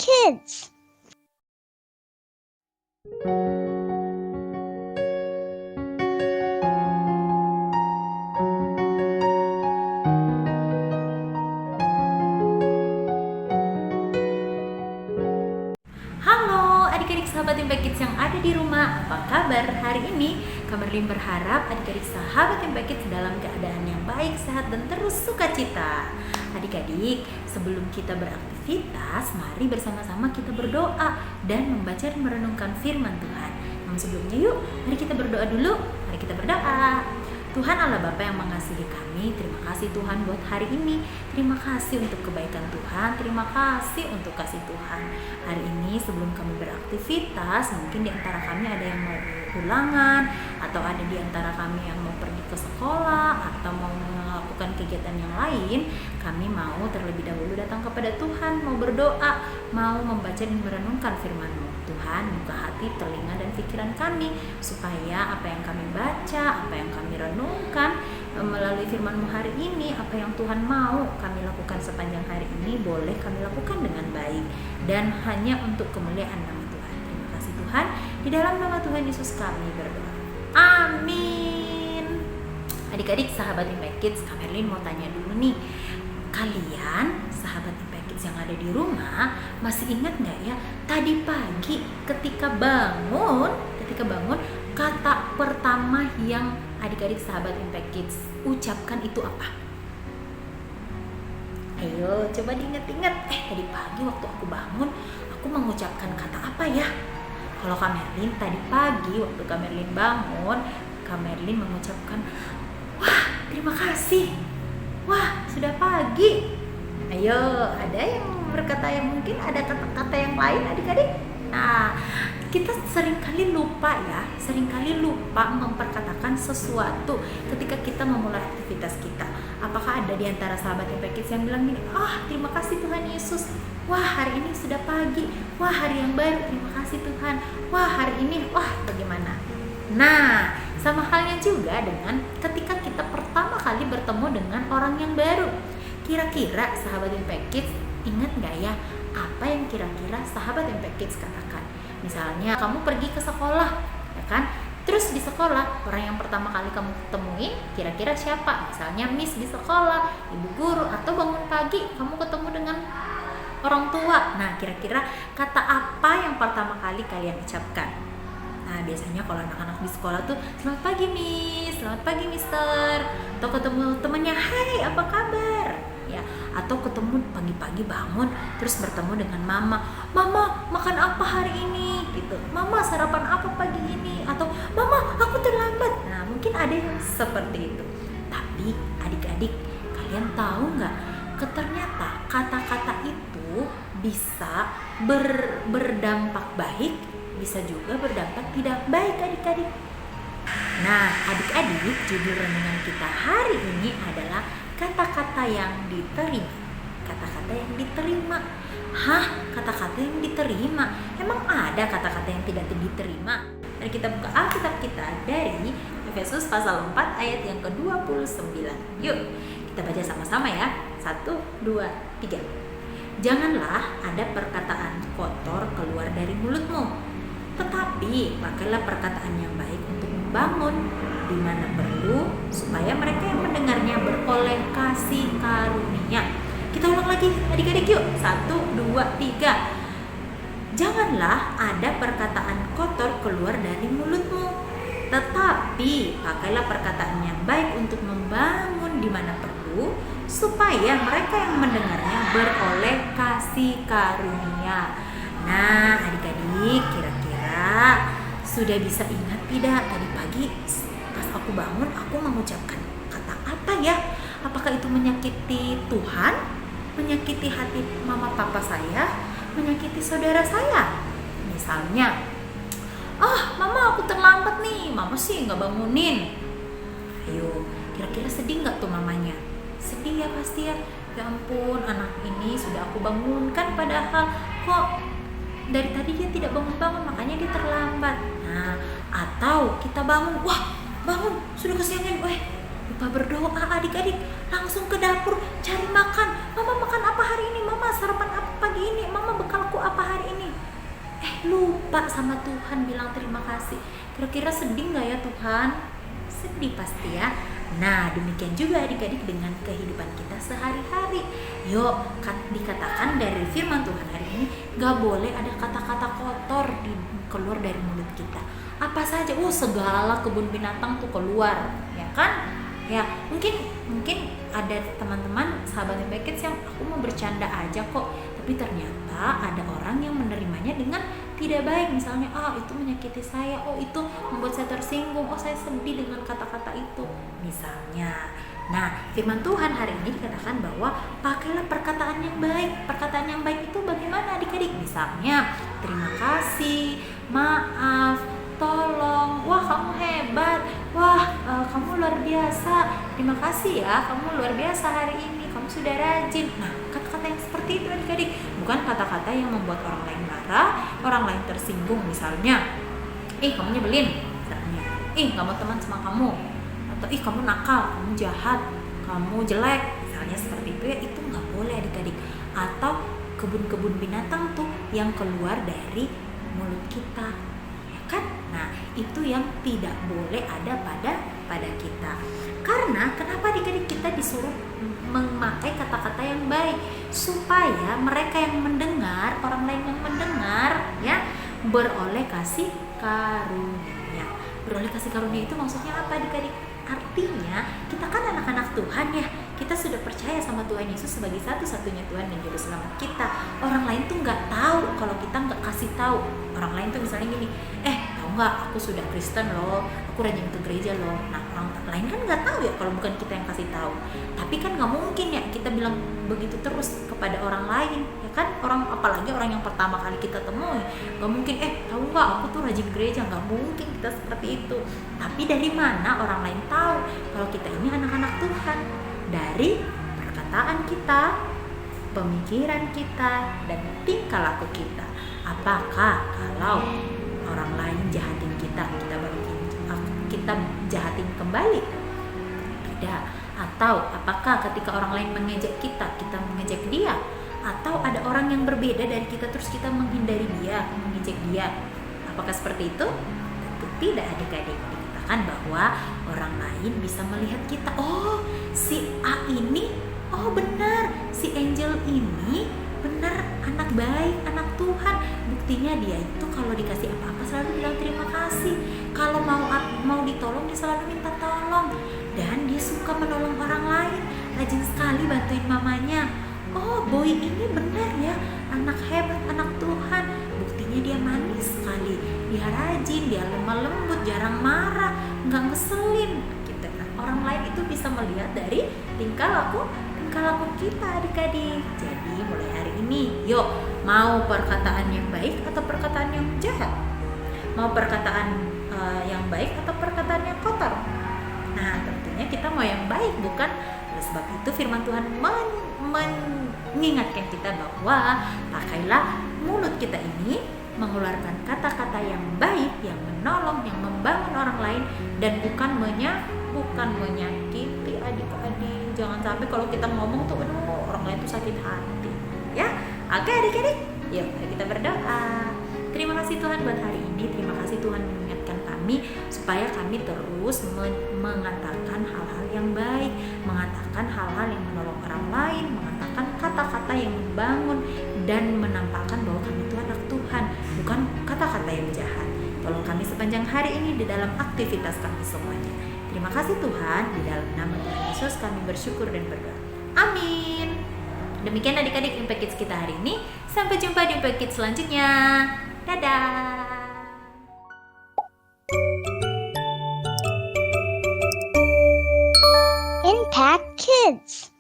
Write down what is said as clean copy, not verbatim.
kids. Halo adik-adik sahabat Impact Kids yang ada di rumah, apa kabar hari ini? Kak Merlin berharap adik-adik sahabat Impact Kids dalam keadaan yang baik, sehat, dan terus sukacita. Adik-adik, sebelum kita beraktivitas, mari bersama-sama kita berdoa dan membaca dan merenungkan firman Tuhan. Namun sebelumnya yuk, mari kita berdoa dulu. Mari kita berdoa. Tuhan Allah Bapa yang mengasihi kami, terima kasih Tuhan buat hari ini. Terima kasih untuk kebaikan Tuhan, terima kasih untuk kasih Tuhan. Hari ini sebelum kami beraktivitas, mungkin di antara kami ada yang mau ulangan, atau ada di antara kami yang mau pergi ke sekolah, atau mau melakukan kegiatan yang lain. Kami mau terlebih dahulu datang kepada Tuhan, mau berdoa, mau membaca dan merenungkan firman-Mu. Tuhan, buka hati, telinga, dan pikiran kami, supaya apa yang kami baca, apa yang kami renungkan melalui firman-Mu hari ini, apa yang Tuhan mau kami lakukan sepanjang hari ini, boleh kami lakukan dengan baik dan hanya untuk kemuliaan nama Tuhan. Terima kasih Tuhan, di dalam nama Tuhan Yesus kami berdoa, amin. Adik-adik sahabat Impact Kids, Kak Merlin mau tanya dulu nih, kalian sahabat Impact Kids yang ada di rumah masih ingat nggak ya, tadi pagi ketika bangun kata pertama yang adik-adik sahabat Impact Kids ucapkan itu apa? Ayo coba diingat-ingat. Tadi pagi waktu aku bangun, aku mengucapkan kata apa ya? Kalau Kak Merlin tadi pagi waktu Kak Merlin bangun, Kak Merlin mengucapkan, wah terima kasih, wah sudah pagi. Ayo, ada yang berkata yang mungkin ada kata-kata yang lain adik-adik? Nah, kita seringkali lupa memperkatakan sesuatu ketika kita memulai aktivitas kita. Apakah ada di antara sahabat Impact Kids yang bilang gini, terima kasih Tuhan Yesus, wah hari ini sudah pagi, wah hari yang baru, terima kasih Tuhan, wah hari ini, wah bagaimana? Nah, sama halnya juga dengan ketika kita pertama kali bertemu dengan orang yang baru. Kira-kira sahabat Impact Kids ingat gak ya apa yang kira-kira sahabat Impact Kids katakan? Misalnya kamu pergi ke sekolah, ya kan? Terus di sekolah orang yang pertama kali kamu temuin kira-kira siapa? Misalnya Miss di sekolah, ibu guru, atau bangun pagi kamu ketemu dengan orang tua. Nah, kira-kira kata apa yang pertama kali kalian ucapkan? Nah, biasanya kalau anak-anak di sekolah tuh, selamat pagi Miss, selamat pagi Mister, atau ketemu temannya, hai apa kabar? Ya, atau ketemu pagi-pagi bangun terus bertemu dengan mama makan apa hari ini gitu, mama sarapan apa pagi ini, atau mama aku terlambat. Nah, mungkin ada yang seperti itu. Tapi adik-adik, kalian tahu nggak, ternyata kata-kata itu bisa berdampak baik, bisa juga berdampak tidak baik adik-adik. Nah, adik-adik, judul renungan kita hari ini adalah kata-kata yang diterima. Kata-kata yang diterima. Kata-kata yang diterima? Emang ada kata-kata yang tidak diterima? Mari kita buka Alkitab kita dari Efesus pasal 4 ayat yang ke-29. Yuk, kita baca sama-sama ya. 1, 2, 3. Janganlah ada perkataan kotor keluar dari mulutmu, tetapi pakailah perkataan yang baik untuk membangun di mana perlu, supaya mereka yang mendengarnya beroleh kasih karunia. Kita ulang lagi adik-adik yuk. 1, 2, 3. Janganlah ada perkataan kotor keluar dari mulutmu, tetapi pakailah perkataan yang baik untuk membangun di mana perlu, supaya mereka yang mendengarnya beroleh kasih karunia. Nah, adik-adik, kira-kira sudah bisa ingat tidak tadi pagi pas aku bangun aku mengucapkan kata apa ya? Apakah itu menyakiti Tuhan, menyakiti hati mama papa saya, menyakiti saudara saya? Misalnya, mama aku terlambat nih, mama sih nggak bangunin. Ayo, kira-kira sedih nggak tuh mamanya? Sedih ya pasti ya. Ya ampun, anak ini sudah aku bangunkan padahal kok dari tadi dia tidak bangun-bangun, makanya dia terlambat. Nah, atau kita bangun, bangun sudah kesiangan, lupa berdoa adik-adik, langsung ke dapur cari makan. Mama makan apa hari ini? Mama sarapan apa pagi ini? Mama bekalku apa lupa sama Tuhan bilang terima kasih. Kira-kira sedih nggak ya Tuhan? Sedih pasti ya. Nah, demikian juga adik-adik dengan kehidupan kita sehari-hari. Yuk, dikatakan dari firman Tuhan hari ini, gak boleh ada kata-kata kotor keluar dari mulut kita. Apa saja, segala kebun binatang tuh keluar, ya kan? Ya, mungkin ada teman-teman sahabat Happy Kids yang aku mau bercanda aja kok, tapi ternyata ada orang yang menerimanya dengan tidak baik. Misalnya, itu menyakiti saya, itu membuat saya tersinggung, saya sedih dengan kata-kata itu misalnya. Nah, firman Tuhan hari ini dikatakan bahwa pakailah perkataan yang baik. Perkataan yang baik itu bagaimana adik-adik? Misalnya, terima kasih, maaf, tolong, wah kamu hebat, wah kamu luar biasa, terima kasih ya, kamu luar biasa hari ini, kamu sudah rajin. Nah, kata-kata yang seperti itu adik-adik, bukan kata-kata yang membuat orang lain marah, orang lain tersinggung. Misalnya, kamu nyebelin, misalnya, gak mau teman sama kamu, atau kamu nakal, kamu jahat, kamu jelek, misalnya seperti itu ya, itu gak boleh adik-adik. Atau kebun-kebun binatang tuh yang keluar dari mulut kita, ya kan? Nah, itu yang tidak boleh ada pada kita. Karena kenapa adik-adik kita disuruh memakai kata-kata yang baik? Supaya mereka yang mendengar, orang lain yang mendengar ya, beroleh kasih karunia. Beroleh kasih karunia itu maksudnya apa adik-adik? Artinya kita kan anak-anak Tuhan ya, kita sudah percaya sama Tuhan Yesus sebagai satu-satunya Tuhan dan Juru Selamat kita. Orang lain tuh nggak tahu kalau kita nggak kasih tahu. Orang lain tuh misalnya gini, tahu nggak, aku sudah Kristen loh, aku rajin ke gereja loh. Nah, orang lain kan nggak tahu ya kalau bukan kita yang kasih tahu. Tapi kan nggak mungkin ya kita bilang begitu terus kepada orang lain, ya kan? Apalagi orang yang pertama kali kita temui, nggak mungkin tahu nggak, aku tuh rajin gereja. Nggak mungkin kita seperti itu. Tapi dari mana orang lain tahu kalau kita ini anak-anak Tuhan? Dari perkataan kita, pemikiran kita, dan tingkah laku kita. Apakah kalau orang lain jahatin kita balikin, kita jahatin kembali? Tidak. Atau apakah ketika orang lain mengejek kita mengejek dia? Atau ada orang yang berbeda dari kita terus kita menghindari dia, mengejek dia? Apakah seperti itu? Tentu tidak adik-adik. Dikatakan bahwa orang lain bisa melihat kita, si A ini, benar, si Angel ini benar anak baik, anak Tuhan. Buktinya dia itu kalau dikasih apa-apa selalu bilang terima kasih. Kalau mau ditolong dia selalu minta tolong. Dan dia suka menolong orang lain, rajin sekali bantuin mamanya. Boy ini benar ya, anak hebat, anak Tuhan. Buktinya dia manis sekali, dia rajin, dia lemah lembut, jarang marah, nggak ngeselin gitu. Nah, orang lain itu bisa melihat dari tingkah laku kita adik-adik. Jadi mulai hari ini, yuk, mau perkataan yang baik atau perkataan yang jahat? Mau perkataan yang baik atau perkataan yang kotor? Nah, tentunya kita mau yang baik, bukan? Oleh sebab itu firman Tuhan mengingatkan kita bahwa pakailah mulut kita ini mengeluarkan kata-kata yang baik, yang menolong, yang membangun orang lain, dan bukan menyakiti adik-adik. Jangan sampai kalau kita ngomong tuh orang lain tuh sakit hati ya. Oke adik-adik, yuk mari kita berdoa. Terima kasih Tuhan buat hari ini. Terima kasih Tuhan mengingatkan kami supaya kami terus mengatakan hal-hal yang baik, mengatakan hal-hal yang menolong orang lain, mengatakan kata-kata yang membangun, dan menampakkan bahwa kami itu anak Tuhan, bukan kata-kata yang jahat. Tolong kami sepanjang hari ini di dalam aktivitas kami semuanya. Terima kasih Tuhan, di dalam nama Tuhan Yesus kami bersyukur dan berdoa. Amin. Demikian adik-adik Impact Kids kita hari ini. Sampai jumpa di Impact Kids selanjutnya. Dadah. Impact Kids.